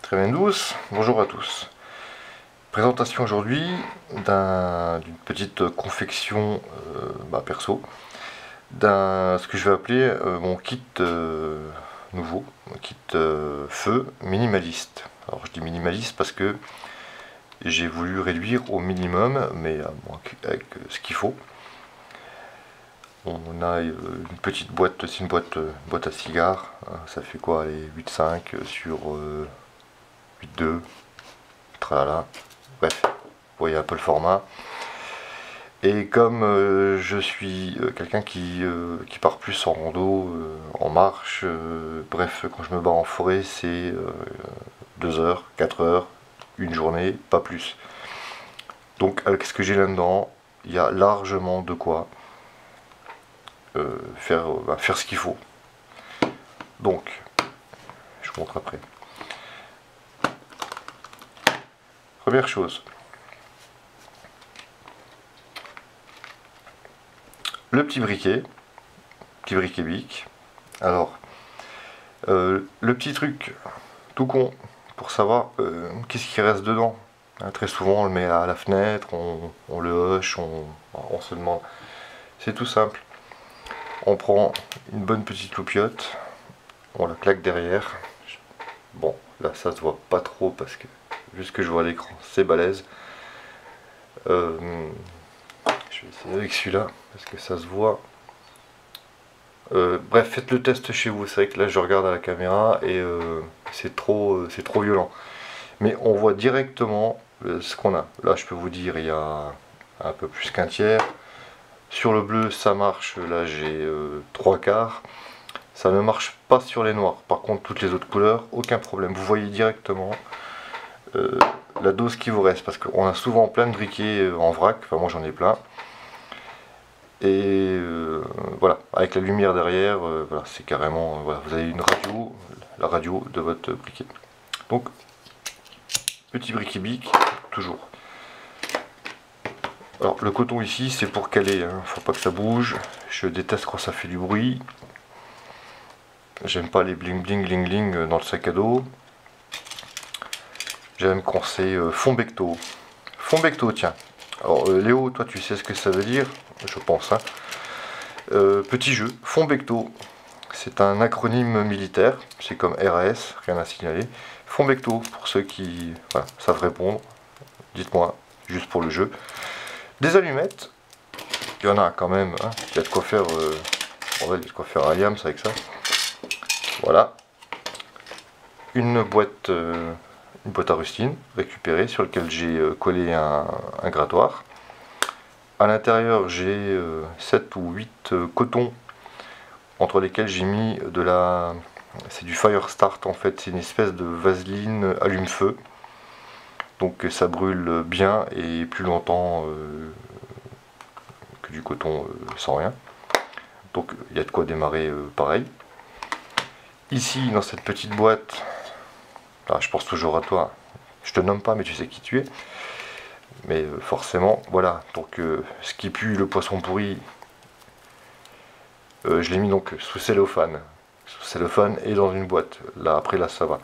Très bien douce, bonjour à tous. Présentation aujourd'hui d'une petite confection perso, ce que je vais appeler mon kit nouveau, mon kit feu minimaliste. Alors je dis minimaliste parce que j'ai voulu réduire au minimum, mais avec ce qu'il faut. On a une petite boîte, c'est une boîte à cigares, hein, ça fait quoi, les 8,5 sur 8,2, tralala. Bref, vous voyez un peu le format. Et comme je suis quelqu'un qui part plus en rando, en marche, bref, quand je me bats en forêt, c'est 2 heures, 4 heures, une journée, pas plus. Donc avec ce que j'ai là-dedans, il y a largement de quoi faire ce qu'il faut. Donc, je vous montre après. Première chose, le petit briquet bic. Alors, le petit truc tout con pour savoir qu'est-ce qui reste dedans. Hein, très souvent, on le met à la fenêtre, on le hoche, on se demande. C'est tout simple. On prend une bonne petite loupiote, on la claque derrière. Bon, là, ça se voit pas trop parce que, vu ce que je vois à l'écran, c'est balèze. Je vais essayer avec celui-là parce que ça se voit. Bref, faites le test chez vous. C'est vrai que là je regarde à la caméra et c'est trop violent. Mais on voit directement ce qu'on a. Là je peux vous dire il y a un peu plus qu'un tiers. Sur le bleu ça marche, là j'ai 3/4. Ça ne marche pas sur les noirs. Par contre toutes les autres couleurs, aucun problème. Vous voyez directement la dose qui vous reste. Parce qu'on a souvent plein de briquets en vrac. Enfin moi j'en ai plein. Et voilà, avec la lumière derrière, voilà, c'est carrément, voilà, vous avez une radio, la radio de votre briquet. Donc, petit briquet bic, toujours. Alors, le coton ici, c'est pour caler, hein, faut pas que ça bouge. Je déteste quand ça fait du bruit. J'aime pas les bling bling bling bling dans le sac à dos. J'aime quand c'est fond becto. Fond becto, tiens. Alors, Léo, toi, tu sais ce que ça veut dire, je pense, hein. Petit jeu, fond becto, c'est un acronyme militaire, c'est comme RAS, rien à signaler. Fond becto, pour ceux qui savent répondre, dites-moi, juste pour le jeu. Des allumettes, il y en a quand même, hein, il y a de quoi faire, il y a de quoi faire un yams avec ça. Voilà. Une boîte à rustine récupérée sur laquelle j'ai collé un grattoir. À l'intérieur, j'ai 7 ou 8 cotons entre lesquels j'ai mis c'est du Fire Start en fait, c'est une espèce de vaseline allume-feu. Donc ça brûle bien et plus longtemps que du coton sans rien. Donc il y a de quoi démarrer pareil. Ici, dans cette petite boîte, je pense toujours à toi, je te nomme pas mais tu sais qui tu es. Mais forcément, voilà, donc ce qui pue le poisson pourri, je l'ai mis donc sous cellophane. Sous cellophane et dans une boîte. Là, après, là, ça va.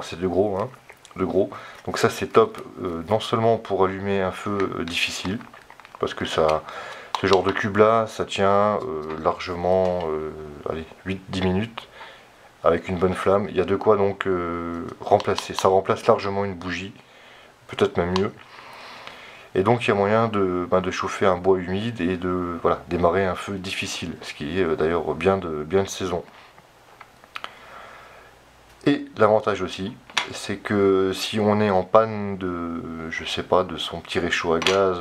C'est de gros, hein, de gros. Donc ça, c'est top, non seulement pour allumer un feu difficile, parce que ce genre de cube-là, ça tient largement, allez, 8-10 minutes, avec une bonne flamme. Il y a de quoi donc remplacer. Ça remplace largement une bougie, peut-être même mieux. Et donc il y a moyen de chauffer un bois humide et de démarrer un feu difficile, ce qui est d'ailleurs bien de saison. Et l'avantage aussi, c'est que si on est en panne je sais pas, de son petit réchaud à gaz,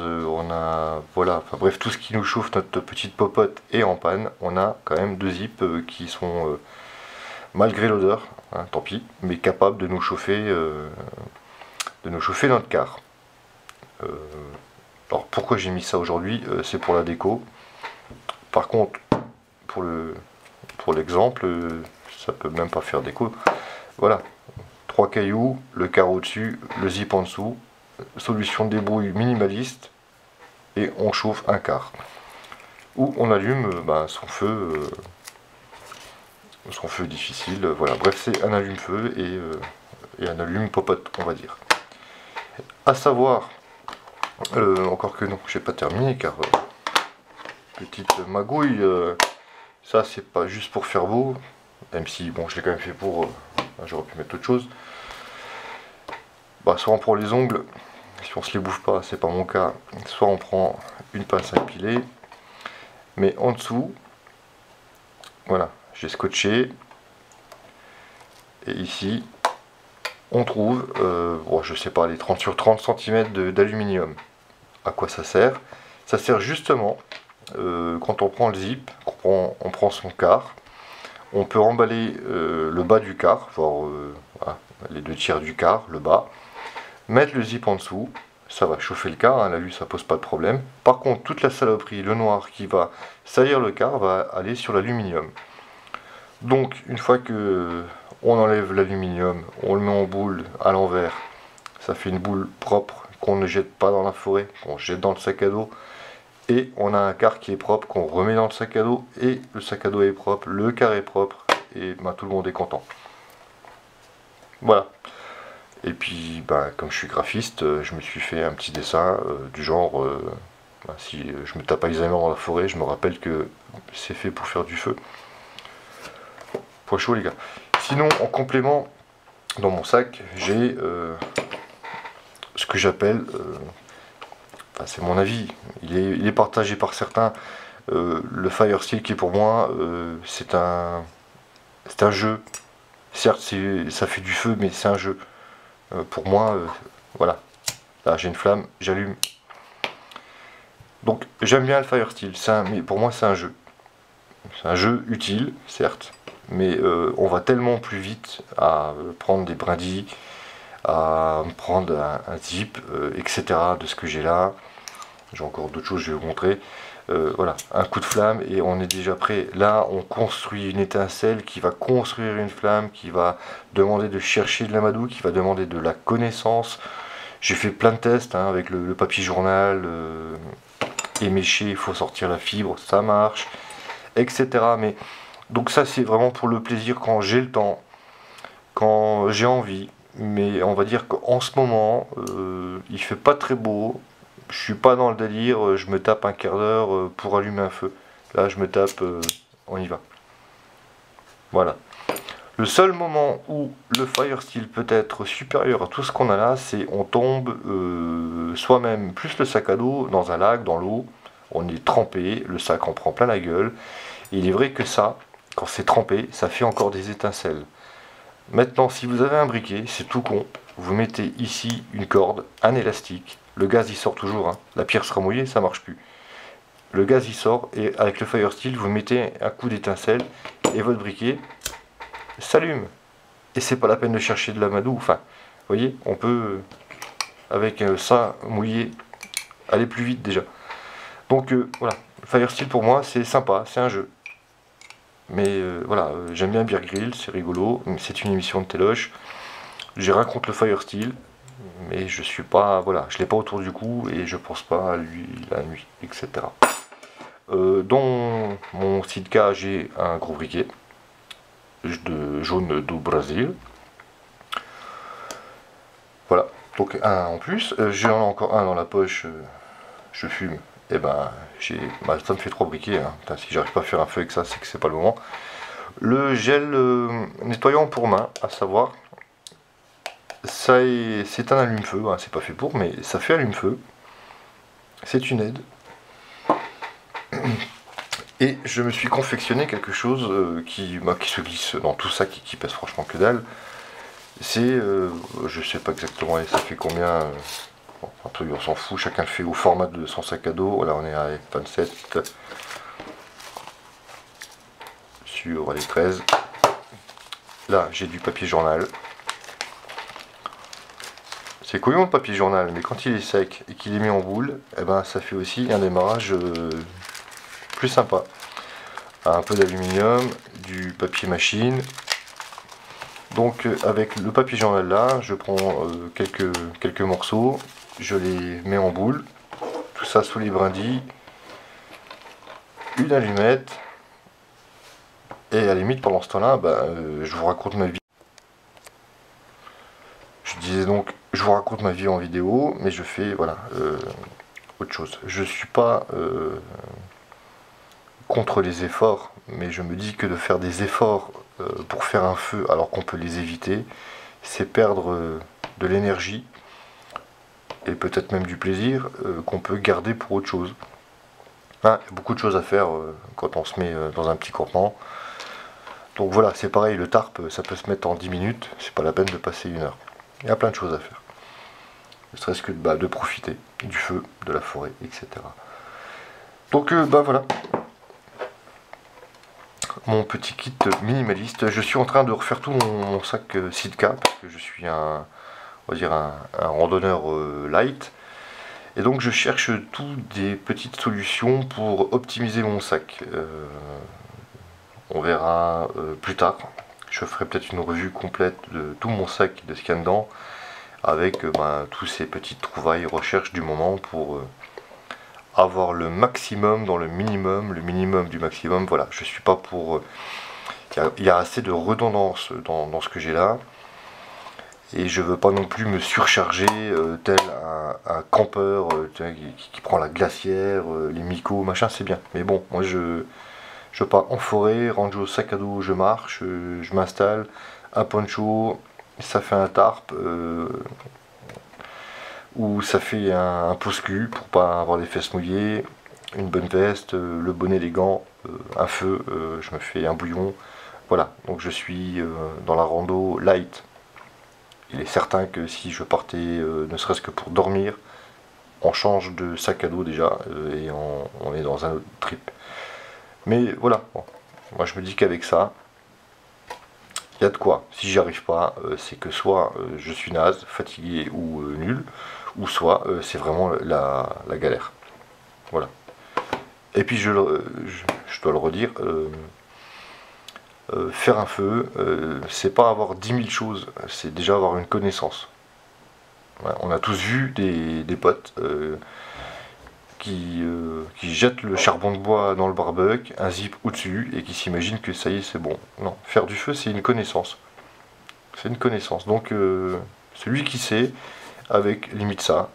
bref, tout ce qui nous chauffe, notre petite popote est en panne, on a quand même 2 zips qui sont, malgré l'odeur, hein, tant pis, mais capables de nous chauffer notre car. Alors pourquoi j'ai mis ça aujourd'hui, c'est pour la déco. Par contre, pour l'exemple, ça peut même pas faire déco. Voilà, 3 cailloux, le carreau dessus, le zip en dessous, solution de débrouille minimaliste, et on chauffe un quart. Ou on allume son feu difficile. Voilà, bref, c'est un allume-feu et et un allume popote, on va dire. À savoir, encore que non, j'ai pas terminé car petite magouille, ça c'est pas juste pour faire beau, même si bon je l'ai quand même fait pour, j'aurais pu mettre autre chose. Bah, soit on prend les ongles, si on se les bouffe pas, c'est pas mon cas, soit on prend une pince à épiler, mais en dessous, voilà, j'ai scotché, et ici, on trouve, bon, je sais pas, les 30 sur 30 cm d'aluminium. À quoi ça sert? Ça sert justement, quand on prend le zip, on prend son quart, on peut emballer le bas du quart, genre voilà, les 2/3 du quart, le bas, mettre le zip en dessous, ça va chauffer le quart, hein, la vue ça pose pas de problème. Par contre, toute la saloperie, le noir qui va salir le quart, va aller sur l'aluminium. Donc, une fois que on enlève l'aluminium, on le met en boule à l'envers, ça fait une boule propre qu'on ne jette pas dans la forêt, qu'on jette dans le sac à dos. Et on a un quart qui est propre, qu'on remet dans le sac à dos, et le sac à dos est propre, le quart est propre, et ben, tout le monde est content. Voilà. Et puis, ben, comme je suis graphiste, je me suis fait un petit dessin du genre, ben, si je me tape Alzheimer dans la forêt, je me rappelle que c'est fait pour faire du feu. Point chaud les gars. Sinon, en complément, dans mon sac, j'ai ce que j'appelle, enfin, c'est mon avis, il est partagé par certains, le Fire Steel qui pour moi, c'est un jeu. Certes, ça fait du feu, mais c'est un jeu. Pour moi, voilà. Là, j'ai une flamme, j'allume. Donc, j'aime bien le Fire Steel, mais pour moi, c'est un jeu. C'est un jeu utile, certes, mais on va tellement plus vite à prendre des brindilles, à prendre un zip, etc. de ce que j'ai là. J'ai encore d'autres choses, je vais vous montrer. Voilà, un coup de flamme et on est déjà prêt. Là, on construit une étincelle qui va construire une flamme, qui va demander de chercher de l'amadou, qui va demander de la connaissance. J'ai fait plein de tests hein, avec le papier journal, éméché, il faut sortir la fibre, ça marche, etc. Mais donc ça, c'est vraiment pour le plaisir quand j'ai le temps, quand j'ai envie. Mais on va dire qu'en ce moment, il fait pas très beau. Je suis pas dans le délire, je me tape un quart d'heure pour allumer un feu. Là, je me tape, on y va. Voilà. Le seul moment où le Fire Steel peut être supérieur à tout ce qu'on a là, c'est on tombe soi-même, plus le sac à dos, dans un lac, dans l'eau. On est trempé, le sac en prend plein la gueule. Et il est vrai que ça, quand c'est trempé, ça fait encore des étincelles. Maintenant, si vous avez un briquet, c'est tout con. Vous mettez ici une corde, un élastique. Le gaz il sort toujours, hein. La pierre sera mouillée, ça marche plus. Le gaz il sort et avec le Fire Steel, vous mettez un coup d'étincelle et votre briquet s'allume. Et c'est pas la peine de chercher de l'amadou. Enfin, vous voyez, on peut avec ça mouillé aller plus vite déjà. Donc voilà, Fire Steel pour moi c'est sympa, c'est un jeu. Mais voilà, j'aime bien Bear Grylls, c'est rigolo, c'est une émission de téloche. J'ai rien contre le Fire Steel, mais je suis pas, voilà, je l'ai pas autour du cou et je pense pas à lui la nuit, etc. Dans mon Sitka, j'ai un gros briquet de jaune do Brasil. Voilà, donc un en plus. J'ai encore un dans la poche, je fume. Et ben, ça me fait 3 briquets. Hein. Putain, si j'arrive pas à faire un feu avec ça, c'est que c'est pas le moment. Le gel nettoyant pour main, à savoir, c'est un allume-feu, hein, c'est pas fait pour, mais ça fait allume-feu. C'est une aide. Et je me suis confectionné quelque chose qui se glisse dans tout ça, qui pèse franchement que dalle. C'est, je sais pas exactement, ça fait combien, bon, un truc, on s'en fout, chacun le fait au format de son sac à dos. Là on est à 27 sur les 13. Là j'ai du papier journal. C'est couillon le papier journal, mais quand il est sec et qu'il est mis en boule, eh ben, ça fait aussi un démarrage plus sympa. Un peu d'aluminium, du papier machine. Donc avec le papier journal là, je prends quelques morceaux, je les mets en boule, tout ça sous les brindilles, une allumette, et à la limite pendant ce temps-là, je vous raconte ma vie. ma vie en vidéo, mais je fais, voilà, autre chose. Je suis pas contre les efforts, mais je me dis que de faire des efforts pour faire un feu alors qu'on peut les éviter, c'est perdre de l'énergie et peut-être même du plaisir qu'on peut garder pour autre chose. Hein, il y a beaucoup de choses à faire quand on se met dans un petit campement. Donc voilà, c'est pareil, le tarp, ça peut se mettre en 10 minutes, c'est pas la peine de passer 1 heure. Il y a plein de choses à faire. Ne serait-ce que de profiter du feu, de la forêt, etc. Donc voilà, mon petit kit minimaliste. Je suis en train de refaire tout mon sac Sitka, parce que je suis on va dire un randonneur light. Et donc je cherche toutes des petites solutions pour optimiser mon sac. On verra plus tard. Je ferai peut-être une revue complète de tout mon sac, de ce qu'il y a dedans, avec tous ces petites trouvailles recherches du moment pour avoir le maximum dans le minimum du maximum. Voilà, je suis pas pour... Il y a assez de redondance dans ce que j'ai là. Et je veux pas non plus me surcharger tel un campeur qui prend la glacière, les micos, machin, c'est bien. Mais bon, moi je pars en forêt, range au sac à dos, je marche, je m'installe, un poncho, ça fait un tarp, ou ça fait un pose-cul pour pas avoir les fesses mouillées, une bonne veste, le bonnet, les gants, un feu, je me fais un bouillon. Voilà, donc je suis dans la rando light. Il est certain que si je partais ne serait-ce que pour dormir, on change de sac à dos déjà et on est dans un autre trip. Mais voilà, bon. Moi je me dis qu'avec ça, il y a de quoi. Si j'y arrive pas, c'est que soit je suis naze, fatigué ou nul, ou soit c'est vraiment la galère. Voilà. Et puis je dois le redire, faire un feu, c'est pas avoir 10 000 choses, c'est déjà avoir une connaissance. Ouais, on a tous vu des potes qui jettent le charbon de bois dans le barbecue, un zip au-dessus, et qui s'imaginent que ça y est, c'est bon. Non, faire du feu, c'est une connaissance. C'est une connaissance. Donc, celui qui sait, avec limite ça,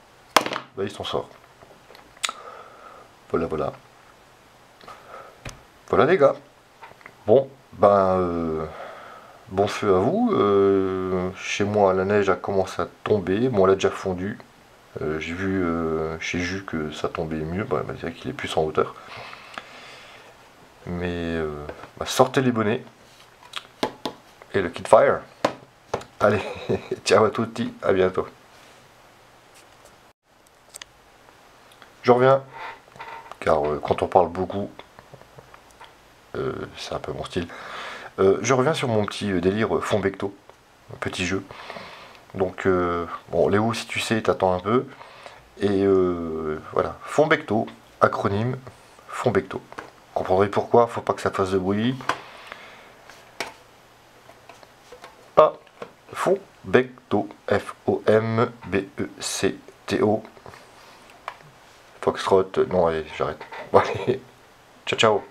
bah, il s'en sort. Voilà, voilà. Voilà les gars. Bon, bon feu à vous. Chez moi, la neige a commencé à tomber. Bon, elle a déjà fondu. J'ai vu chez Jus que ça tombait mieux. Bah, elle m'a dit qu'il est plus en hauteur. Mais sortez les bonnets. Et le kit fire. Allez, ciao à tutti, à bientôt. Je reviens, car quand on parle beaucoup, c'est un peu mon style. Je reviens sur mon petit délire fond becto, un petit jeu. Donc, bon, Léo, si tu sais, t'attends un peu. Et voilà, fond becto, acronyme, fond becto. Vous comprendrez pourquoi, faut pas que ça fasse de bruit. Ah, fond becto, F-O-M-B-E-C-T-O. Foxtrot, non, allez, j'arrête. Bon, allez, ciao, ciao.